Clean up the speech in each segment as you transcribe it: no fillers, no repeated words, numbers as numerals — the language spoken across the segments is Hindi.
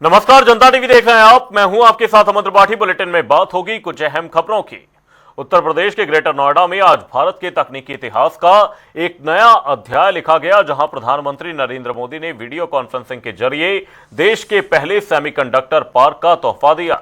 नमस्कार, जनता टीवी देख रहे हैं आप। मैं हूं आपके साथ अमर त्रिपाठी। बुलेटिन में बात होगी कुछ अहम खबरों की। उत्तर प्रदेश के ग्रेटर नोएडा में आज भारत के तकनीकी इतिहास का एक नया अध्याय लिखा गया, जहां प्रधानमंत्री नरेंद्र मोदी ने वीडियो कॉन्फ्रेंसिंग के जरिए देश के पहले सेमीकंडक्टर पार्क का तोहफा दिया।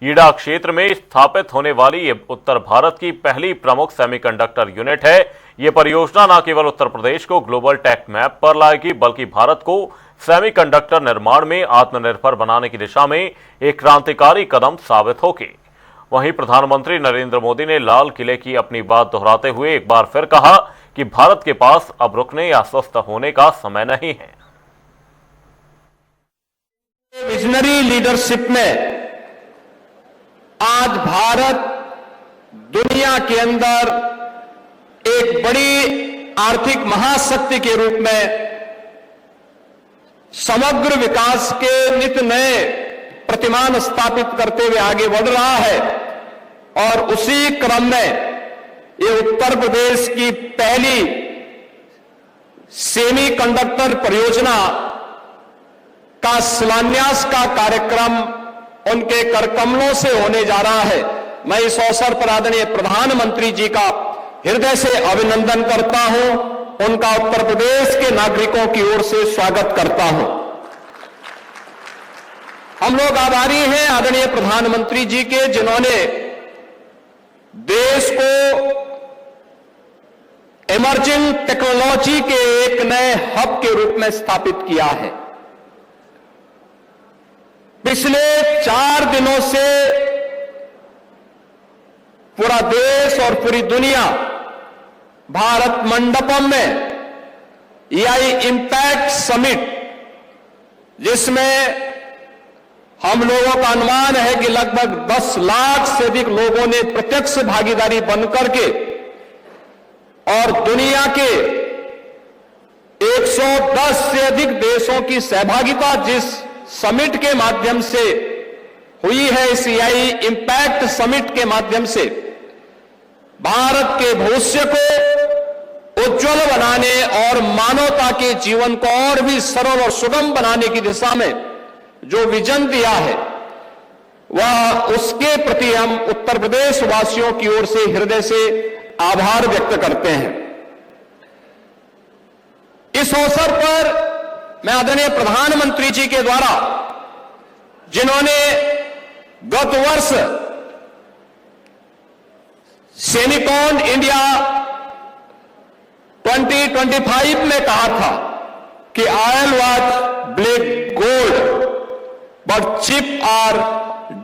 ईडा क्षेत्र में स्थापित होने वाली ये उत्तर भारत की पहली प्रमुख सेमीकंडक्टर यूनिट है। ये परियोजना न केवल उत्तर प्रदेश को ग्लोबल टेक मैप पर लाएगी, बल्कि भारत को सेमीकंडक्टर निर्माण में आत्मनिर्भर बनाने की दिशा में एक क्रांतिकारी कदम साबित होगी। वहीं प्रधानमंत्री नरेंद्र मोदी ने लाल किले की अपनी बात दोहराते हुए एक बार फिर कहा कि भारत के पास अब रुकने या स्वस्थ होने का समय नहीं है। विजनरी लीडरशिप में आज भारत दुनिया के अंदर एक बड़ी आर्थिक महाशक्ति के रूप में समग्र विकास के नित नए प्रतिमान स्थापित करते हुए आगे बढ़ रहा है। और उसी क्रम में ये उत्तर प्रदेश की पहली सेमीकंडक्टर परियोजना का शिलान्यास का कार्यक्रम उनके करकमलों से होने जा रहा है। मैं इस अवसर पर आदरणीय प्रधानमंत्री जी का हृदय से अभिनंदन करता हूं, उनका उत्तर प्रदेश के नागरिकों की ओर से स्वागत करता हूं। हम लोग आभारी हैं आदरणीय प्रधानमंत्री जी के, जिन्होंने देश को इमर्जिंग टेक्नोलॉजी के एक नए हब के रूप में स्थापित किया है। पिछले 4 दिनों से पूरा देश और पूरी दुनिया भारत मंडपम में एआई इंपैक्ट समिट, जिसमें हम लोगों का अनुमान है कि लगभग 10 लाख से अधिक लोगों ने प्रत्यक्ष भागीदारी बनकर के और दुनिया के 110 से अधिक देशों की सहभागिता जिस समिट के माध्यम से हुई है, इस एआई इंपैक्ट समिट के माध्यम से भारत के भविष्य को उज्जवल बनाने और मानवता के जीवन को और भी सरल और सुगम बनाने की दिशा में जो विजन दिया है, वह उसके प्रति हम उत्तर प्रदेश वासियों की ओर से हृदय से आभार व्यक्त करते हैं। इस अवसर पर मैं आदरणीय प्रधानमंत्री जी के द्वारा, जिन्होंने गत वर्ष सेमिकॉन इंडिया 2025 में कहा था कि oil was black gold but chip are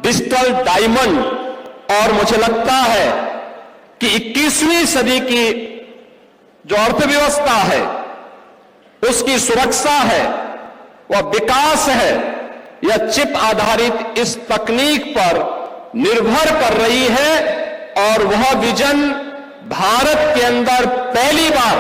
digital diamond, और मुझे लगता है कि 21वीं सदी की जो अर्थव्यवस्था है, उसकी सुरक्षा है, वह विकास है, यह चिप आधारित इस तकनीक पर निर्भर कर रही है। और वह विजन भारत के अंदर पहली बार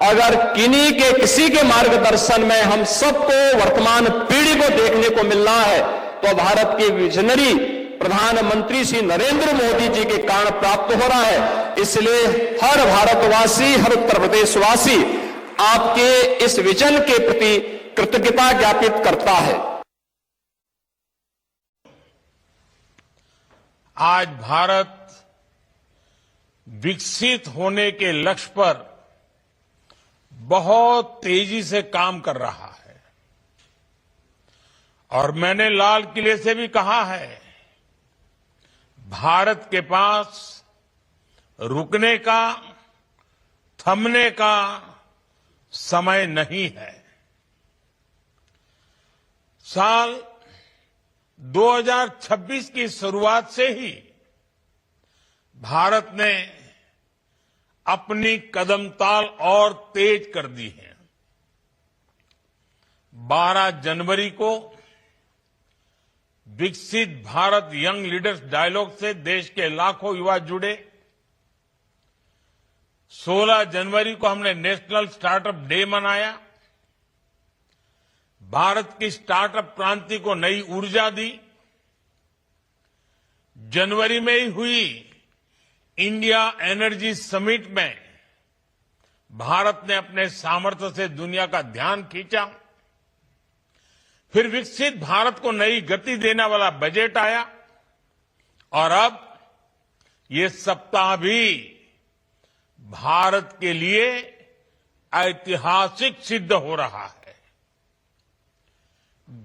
अगर किन्हीं के किसी के मार्गदर्शन में हम सबको वर्तमान पीढ़ी को देखने को मिल रहा है, तो भारत के विजनरी प्रधानमंत्री श्री नरेंद्र मोदी जी के कारण प्राप्त हो रहा है। इसलिए हर भारतवासी, हर उत्तर प्रदेशवासी आपके इस विजन के प्रति कृतज्ञता ज्ञापित करता है। आज भारत विकसित होने के लक्ष्य पर बहुत तेजी से काम कर रहा है, और मैंने लाल किले से भी कहा है, भारत के पास रुकने का, थमने का समय नहीं है। साल 2026 की शुरुआत से ही भारत ने अपनी कदमताल और तेज कर दी है। 12 जनवरी को विकसित भारत यंग लीडर्स डायलॉग से देश के लाखों युवा जुड़े। 16 जनवरी को हमने नेशनल स्टार्टअप डे मनाया। भारत की स्टार्टअप क्रांति को नई ऊर्जा दी। जनवरी में ही हुई इंडिया एनर्जी समिट में भारत ने अपने सामर्थ्य से दुनिया का ध्यान खींचा। फिर विकसित भारत को नई गति देने वाला बजट आया और अब ये सप्ताह भी भारत के लिए ऐतिहासिक सिद्ध हो रहा है।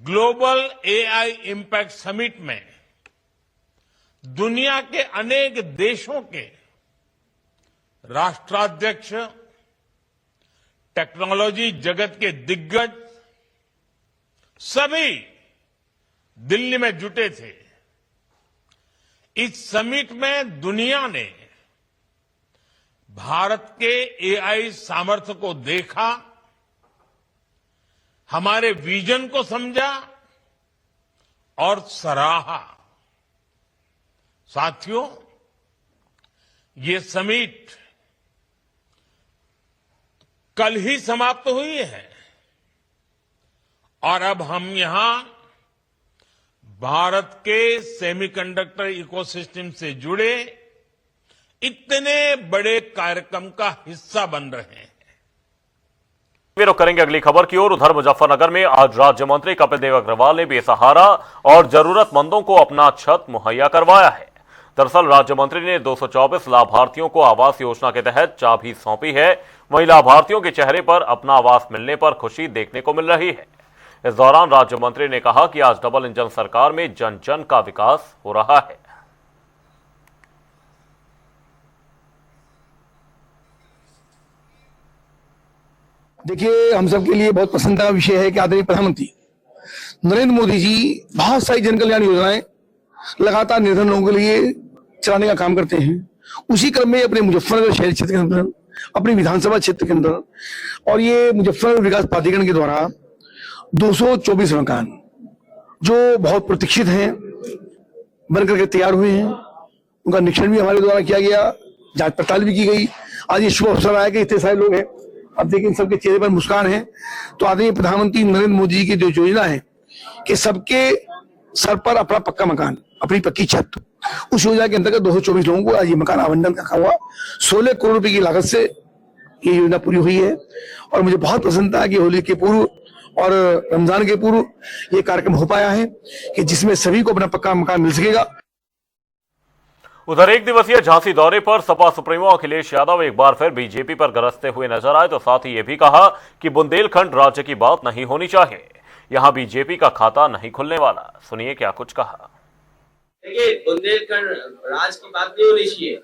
ग्लोबल एआई इंपैक्ट समिट में दुनिया के अनेक देशों के राष्ट्राध्यक्ष, टेक्नोलॉजी जगत के दिग्गज सभी दिल्ली में जुटे थे। इस समिट में दुनिया ने भारत के एआई सामर्थ्य को देखा, हमारे विजन को समझा और सराहा। साथियों, ये समिट कल ही समाप्त हुई है और अब हम यहां भारत के सेमीकंडक्टर इकोसिस्टम से जुड़े इतने बड़े कार्यक्रम का हिस्सा बन रहे हैं। रुख करेंगे अगली खबर की ओर। उधर मुजफ्फरनगर में आज राज्य मंत्री कपिल देव अग्रवाल ने बेसहारा और जरूरतमंदों को अपना छत मुहैया करवाया है। दरअसल राज्य मंत्री ने 224 लाभार्थियों को आवास योजना के तहत चाबी सौंपी है। वहीं लाभार्थियों के चेहरे पर अपना आवास मिलने पर खुशी देखने को मिल रही है। इस दौरान राज्य मंत्री ने कहा कि आज डबल इंजन सरकार में जन जन का विकास हो रहा है। देखिए, हम सबके लिए बहुत पसंद का विषय है कि आदरणीय प्रधानमंत्री नरेंद्र मोदी जी बहुत सारी जन कल्याण योजनाएं लगातार निर्धन लोगों के लिए चलाने का काम करते हैं। उसी क्रम में अपने मुजफ्फरनगर शहरी क्षेत्र के अंदर, अपने विधानसभा क्षेत्र के अंदर और ये मुजफ्फरनगर विकास प्राधिकरण के द्वारा 224 मकान जो बहुत प्रतीक्षित हैं बनकर के तैयार हुए हैं, उनका निरीक्षण भी हमारे द्वारा किया गया, जांच पड़ताल भी की गई। आज ये शुभ अवसर आया कि इतने सारे लोग हैं, अब देखिए इन सबके चेहरे पर मुस्कान है। तो आदरणीय प्रधानमंत्री नरेंद्र मोदी जी की जो योजना है कि सबके सर पर अपना पक्का मकान, अपनी पक्की छत, उस योजना के अंतर्गत 224 लोगों को आज ये मकान आवंटन रखा हुआ। 16 करोड़ रुपए की लागत से ये योजना पूरी हुई है और मुझे बहुत प्रसन्नता है कि होली के पूर्व और रमजान के पूर्व ये कार्यक्रम हो पाया है कि जिसमें सभी को अपना पक्का मकान मिल सकेगा। उधर एक दिवसीय झांसी दौरे पर सपा सुप्रीमो अखिलेश यादव एक बार फिर बीजेपी पर गरजते हुए नजर आए, तो साथ ही ये भी कहा कि बुंदेलखंड राज्य की बात नहीं होनी चाहिए, यहां बीजेपी का खाता नहीं खुलने वाला। सुनिए क्या कुछ कहा। देखिए, बुंदेलखंड राज की बात नहीं होनी चाहिए,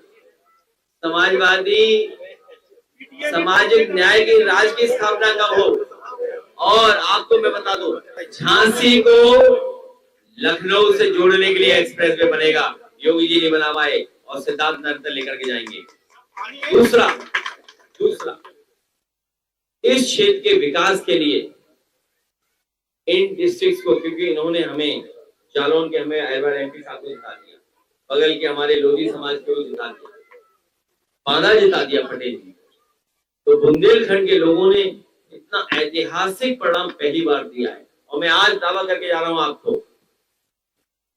समाजवादी सामाजिक न्याय की राज की स्थापना कब हो। और आपको मैं बता दूं, झांसी को लखनऊ से जोड़ने के लिए एक्सप्रेस वे बनेगा, योगी जी ने बना पाए और सिद्धार्थ नगर लेकर के जाएंगे। दूसरा इस क्षेत्र के विकास के लिए इन डिस्ट्रिक्ट्स को, क्योंकि इन्होंने हमें जालौन के हमें अहबर एमपी साहब को जिता दिया, बगल के हमारे लोधी समाज को जिता दिया, बांदा जिता दिया पटेल जी, तो बुंदेलखंड के लोगों ने इतना ऐतिहासिक परिणाम पहली बार दिया है। और मैं आज दावा करके जा रहा हूं आपको,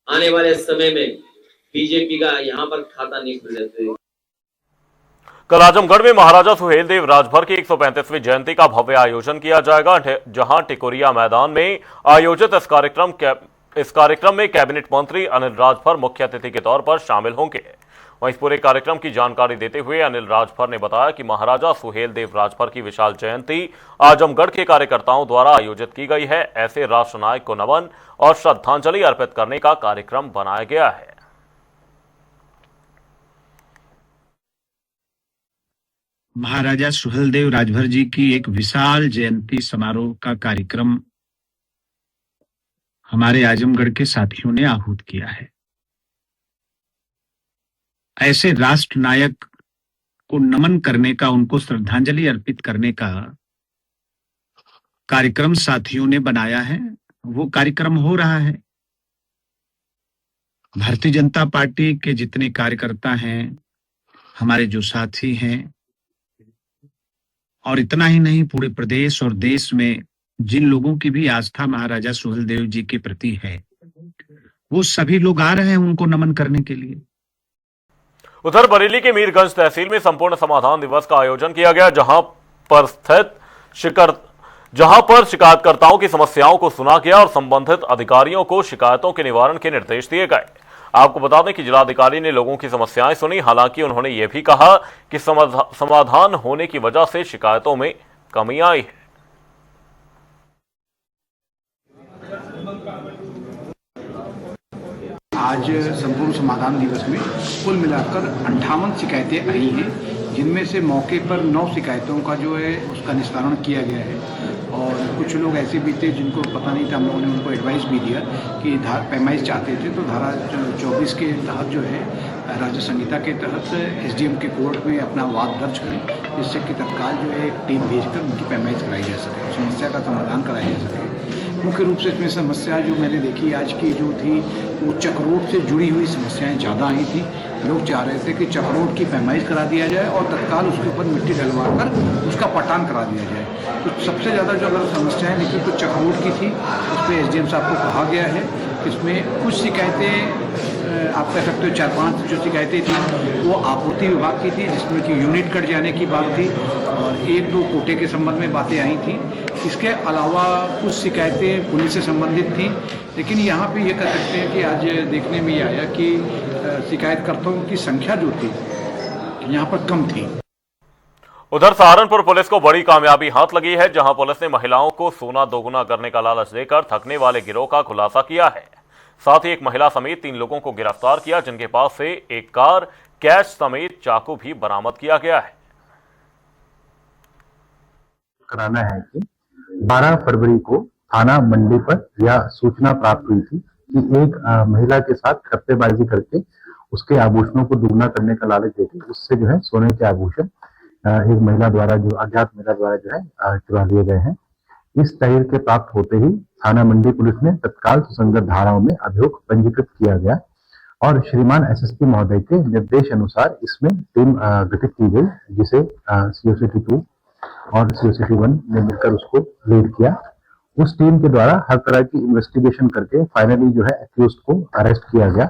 आने वाले समय में बीजेपी का यहां पर खाता नहीं खुल जाते। कल आजमगढ़ में महाराजा सुहेलदेव राजभर की 135वीं जयंती का भव्य आयोजन किया जाएगा, जहां टिकोरिया मैदान में आयोजित इस कार्यक्रम में कैबिनेट मंत्री अनिल राजभर मुख्य अतिथि के तौर पर शामिल होंगे। वहीं इस पूरे कार्यक्रम की जानकारी देते हुए अनिल राजभर ने बताया कि महाराजा सुहेलदेव राजभर की विशाल जयंती आजमगढ़ के कार्यकर्ताओं द्वारा आयोजित की गई है। ऐसे राष्ट्र नायक को नमन और श्रद्धांजलि अर्पित करने का कार्यक्रम बनाया गया है। महाराजा सुहेलदेव राजभर जी की एक विशाल जयंती समारोह का कार्यक्रम हमारे आजमगढ़ के साथियों ने आहूत किया है। ऐसे राष्ट्र नायक को नमन करने का, उनको श्रद्धांजलि अर्पित करने का कार्यक्रम साथियों ने बनाया है। वो कार्यक्रम हो रहा है। भारतीय जनता पार्टी के जितने कार्यकर्ता हैं, हमारे जो साथी हैं, और इतना ही नहीं, पूरे प्रदेश और देश में जिन लोगों की भी आस्था महाराजा सुहेलदेव जी के प्रति है, वो सभी लोग आ रहे हैं उनको नमन करने के लिए। उधर बरेली के मीरगंज तहसील में संपूर्ण समाधान दिवस का आयोजन किया गया, जहां पर स्थित जहां पर शिकायतकर्ताओं की समस्याओं को सुना गया और संबंधित अधिकारियों को शिकायतों के निवारण के निर्देश दिए गए। आपको बता दें कि जिलाधिकारी ने लोगों की समस्याएं सुनी। हालांकि उन्होंने यह भी कहा कि समाधान होने की वजह से शिकायतों में कमी आई है। आज संपूर्ण समाधान दिवस में कुल मिलाकर 58 शिकायतें आई हैं, जिनमें से मौके पर 9 शिकायतों का जो है उसका निस्तारण किया गया है। और कुछ लोग ऐसे भी थे जिनको पता नहीं था, हम लोगों ने उनको एडवाइस भी दिया कि पैमाइश चाहते थे तो धारा 24 के तहत जो है राज्य संहिता के तहत एसडीएम के कोर्ट में अपना वाद दर्ज करें, जिससे कि तत्काल जो है एक टीम भेजकर उनकी पैमाइश कराई जा सके, समस्या का समाधान कराया जा सके। मुख्य रूप से इसमें समस्या जो मैंने देखी आज की जो थी वो चक्रोड से जुड़ी हुई समस्याएं ज़्यादा आई थी। लोग चाह रहे थे कि चक्रोड की पैमाइश करा दिया जाए और तत्काल उसके ऊपर मिट्टी डलवा कर उसका पटान करा दिया जाए। तो सबसे ज़्यादा जो अगर समस्याएं निकली तो चक्रोड की थी। उस पर एसडीएम साहब को कहा गया है। इसमें कुछ शिकायतें आप कह सकते हो 4-5 जो शिकायतें थी वो आपूर्ति विभाग की थी, जिसमें कि यूनिट कट जाने की बात थी और 1-2 कोटे के संबंध में बातें आई थी। इसके अलावा कुछ शिकायतें पुलिस से संबंधित थी। लेकिन यहाँ पे ये कह सकते हैं कि आज देखने में ये आया कि शिकायतकर्ताओं की संख्या जो थी यहाँ पर कम थी। उधर सहारनपुर पुलिस को बड़ी कामयाबी हाथ लगी है, जहां पुलिस ने महिलाओं को सोना दोगुना करने का लालच देकर ठगने वाले गिरोह का खुलासा किया है। साथ ही एक महिला समेत 3 लोगों को गिरफ्तार किया, जिनके पास से एक कार, कैश समेत चाकू भी बरामद किया गया है। कराना है कि 12 फरवरी को थाना मंडी पर यह सूचना प्राप्त हुई थी कि एक महिला के साथ ठप्पेबाजी करके उसके आभूषणों को दुगना करने का लालच देके उससे जो है सोने के आभूषण एक महिला द्वारा जो अज्ञात महिला द्वारा जो है चुरा लिए गए हैं। इस तहरीर के प्राप्त होते ही थाना मंडी पुलिस ने तत्काल सुसंगत धाराओं में अभियोग पंजीकृत किया गया और श्रीमान एसएसपी महोदय के निर्देश अनुसार इसमें टीम गठित की गई, जिसे सीओसीटी 2 और सीओसीटी 1 ने मिलकर उसको लीड किया। उस टीम के द्वारा हर तरह की इन्वेस्टिगेशन करके फाइनली जो है एक्यूज्ड को अरेस्ट किया गया।